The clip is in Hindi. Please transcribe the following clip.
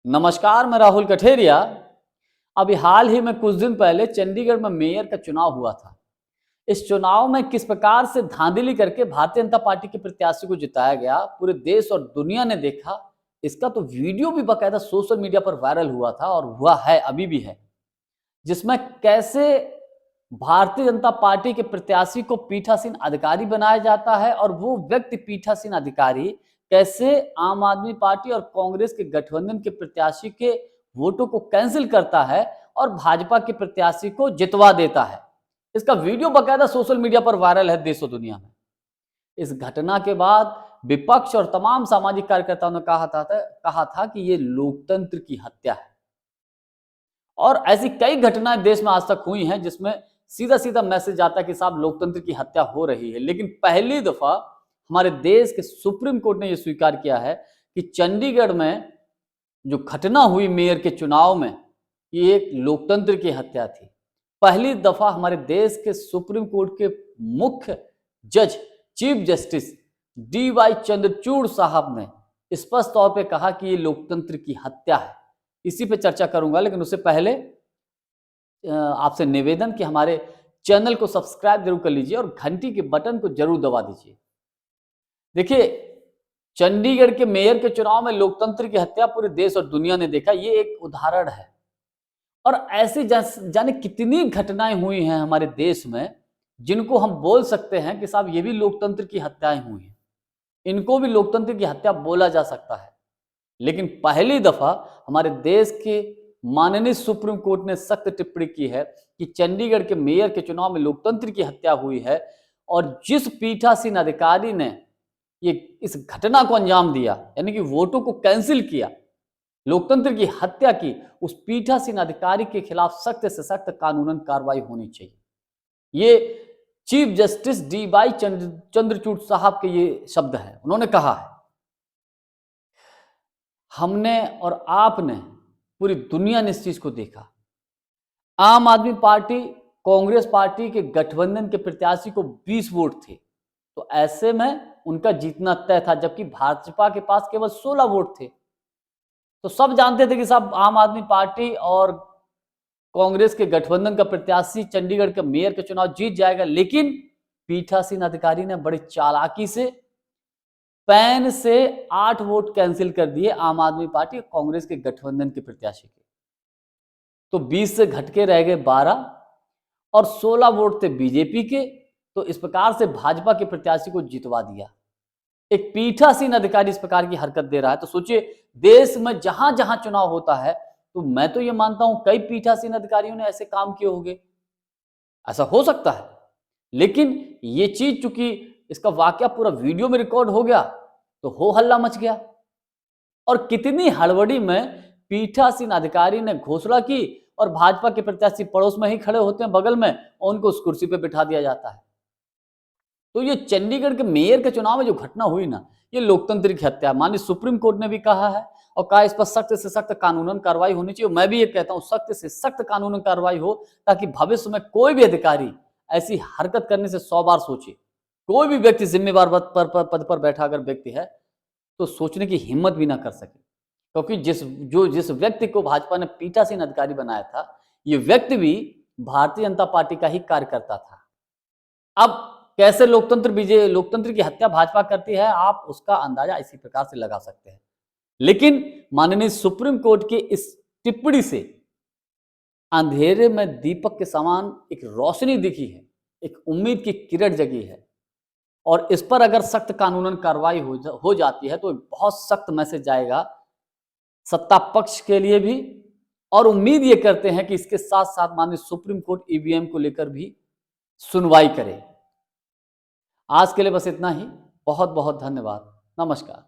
नमस्कार, मैं राहुल कठेरिया। अभी हाल ही में कुछ दिन पहले चंडीगढ़ में मेयर का चुनाव हुआ था। इस चुनाव में किस प्रकार से धांधली करके भारतीय जनता पार्टी के प्रत्याशी को जिताया गया, पूरे देश और दुनिया ने देखा। इसका तो वीडियो भी बाकायदा सोशल मीडिया पर वायरल हुआ था और हुआ है, अभी भी है, जिसमें कैसे भारतीय जनता पार्टी के प्रत्याशी को पीठासीन अधिकारी बनाया जाता है और वो व्यक्ति पीठासीन अधिकारी कैसे आम आदमी पार्टी और कांग्रेस के गठबंधन के प्रत्याशी के वोटों को कैंसिल करता है और भाजपा के प्रत्याशी को जितवा देता है। इसका वीडियो बाकायदा सोशल मीडिया पर वायरल है देश और दुनिया में। इस घटना के बाद विपक्ष और तमाम सामाजिक कार्यकर्ताओं ने कहा था कि ये लोकतंत्र की हत्या है। और ऐसी कई घटनाएं देश में आज तक हुई हैं जिसमें सीधा सीधा मैसेज आता है कि साहब लोकतंत्र की हत्या हो रही है। लेकिन पहली दफा हमारे देश के सुप्रीम कोर्ट ने यह स्वीकार किया है कि चंडीगढ़ में जो घटना हुई मेयर के चुनाव में, ये एक लोकतंत्र की हत्या थी। पहली दफा हमारे देश के सुप्रीम कोर्ट के मुख्य जज चीफ जस्टिस DY चंद्रचूड़ साहब ने स्पष्ट तौर पे कहा कि ये लोकतंत्र की हत्या है। इसी पे चर्चा करूंगा, लेकिन उससे पहले आपसे निवेदन कि हमारे चैनल को सब्सक्राइब जरूर कर लीजिए और घंटी के बटन को जरूर दबा दीजिए। देखिए, चंडीगढ़ के मेयर के चुनाव में लोकतंत्र की हत्या पूरे देश और दुनिया ने देखा, ये एक उदाहरण है। और ऐसी जाने कितनी घटनाएं हुई हैं हमारे देश में जिनको हम बोल सकते हैं कि साहब ये भी लोकतंत्र की हत्याएं हुई हैं, इनको भी लोकतंत्र की हत्या बोला जा सकता है। लेकिन पहली दफा हमारे देश के माननीय सुप्रीम कोर्ट ने सख्त टिप्पणी की है कि चंडीगढ़ के मेयर के चुनाव में लोकतंत्र की हत्या हुई है और जिस पीठासीन अधिकारी ने ये इस घटना को अंजाम दिया, यानी कि वोटों को कैंसिल किया, लोकतंत्र की हत्या की, उस पीठासीन अधिकारी के खिलाफ सख्त से सख्त कानूनन कार्रवाई होनी चाहिए। ये चीफ जस्टिस DY चंद्रचूड़ साहब के ये शब्द हैं। उन्होंने कहा है, हमने और आपने, पूरी दुनिया ने इस चीज को देखा। आम आदमी पार्टी कांग्रेस पार्टी के गठबंधन के प्रत्याशी को 20 वोट थे, तो ऐसे में उनका जीतना तय था, जबकि भाजपा के पास केवल 16 वोट थे। तो सब जानते थे कि साहब आम आदमी पार्टी और कांग्रेस के गठबंधन का प्रत्याशी चंडीगढ़ के मेयर के चुनाव जीत जाएगा। लेकिन पीठासीन अधिकारी ने बड़ी चालाकी से पैन से 8 वोट कैंसिल कर दिए आम आदमी पार्टी और कांग्रेस के गठबंधन के प्रत्याशी के। तो 20 से घट के रह गए 12 और 16 वोट थे बीजेपी के। तो इस प्रकार से भाजपा के प्रत्याशी को जितवा दिया। एक पीठासीन अधिकारी इस प्रकार की हरकत दे रहा है, तो सोचिए देश में जहां जहां चुनाव होता है, तो मैं तो ये मानता हूं कई पीठासीन अधिकारियों ने ऐसे काम किए होंगे, ऐसा हो सकता है। लेकिन ये चीज चूंकि इसका वाकया पूरा वीडियो में रिकॉर्ड हो गया, तो हो हल्ला मच गया। और कितनी हड़बड़ी में पीठासीन अधिकारी ने घोषणा की और भाजपा के प्रत्याशी पड़ोस में ही खड़े होते हैं बगल में, और उनको उस कुर्सी पे बिठा दिया जाता है। तो ये चंडीगढ़ के मेयर के चुनाव में जो घटना हुई ना, ये लोकतंत्र की हत्या। माननीय सुप्रीम कोर्ट ने भी कहा है और कहा इस पर सख्त से सख्त कानूनन कार्रवाई होनी चाहिए। मैं भी ये कहता हूं सख्त से सख्त कानूनन कार्रवाई हो, ताकि भविष्य में कोई भी अधिकारी ऐसी हरकत करने से 100 बार सोचे। कोई भी व्यक्ति जिम्मेवार पद पर बैठा अगर व्यक्ति है तो सोचने की हिम्मत भी ना कर सके, क्योंकि जिस व्यक्ति को भाजपा ने पीठासीन अधिकारी बनाया था, ये व्यक्ति भी भारतीय जनता पार्टी का ही कार्यकर्ता था। अब कैसे लोकतंत्र की हत्या भाजपा करती है, आप उसका अंदाजा इसी प्रकार से लगा सकते हैं। लेकिन माननीय सुप्रीम कोर्ट की इस टिप्पणी से अंधेरे में दीपक के समान एक रोशनी दिखी है, एक उम्मीद की किरण जगी है। और इस पर अगर सख्त कानूनन कार्रवाई हो जाती है तो एक बहुत सख्त मैसेज जाएगा सत्ता पक्ष के लिए भी। और उम्मीद ये करते हैं कि इसके साथ साथ माननीय सुप्रीम कोर्ट EVM को लेकर भी सुनवाई करे। आज के लिए बस इतना ही। बहुत बहुत धन्यवाद। नमस्कार।